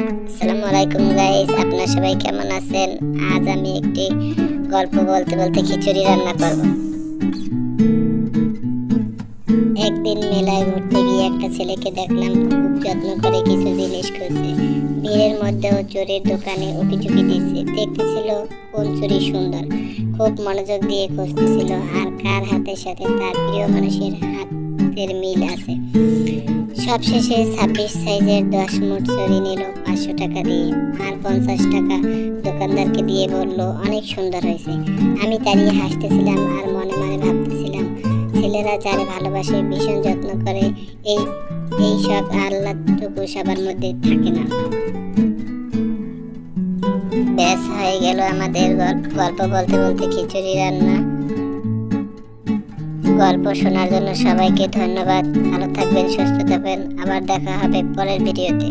আসসালামু আলাইকুম গাইস, আপনারা সবাই কেমন আছেন? আজ আমি একটি গল্প বলতে বলতে খিচুড়ি রান্না করব। একদিন মেলায় ঘুরতে গিয়ে একটা ছেলেকে দেখলাম খুব যত্ন করে কিছু জিনিস খুঁজছে। ভিড়ের মধ্যেও চুরির দোকানে উকিঝুঁকি দিচ্ছে, দেখতেছিল কোন চুরি সুন্দর। খুব মনোযোগ দিয়ে খুঁজতেছিল আর কার হাতের সাথে তার প্রিয় মানুষের হাতের মিল আছে। সবশেষে 26 সাইজের 10 মুঠ চুড়ি নিল 500 টাকা দিয়ে, আর 50 টাকা দোকানদারকে দিয়ে বলল, অনেক সুন্দর হয়েছে। আমি দাঁড়িয়ে হাসতেছিলাম আর মনে মনে ভাবতেছিলাম, ছেলেরা যারে ভালোবাসে, ভীষণ যত্ন করে, এই সব আহ্লাদটুকু সবার মধ্যে থাকে না। ব্যাস হয়ে গেল আমাদের গল্প বলতে বলতে খিচুড়ি রান্না। গল্প শোনার জন্য সবাইকে ধন্যবাদ। ভালো থাকবেন, সুস্থ থাকবেন। আবার দেখা হবে পরের ভিডিওতে।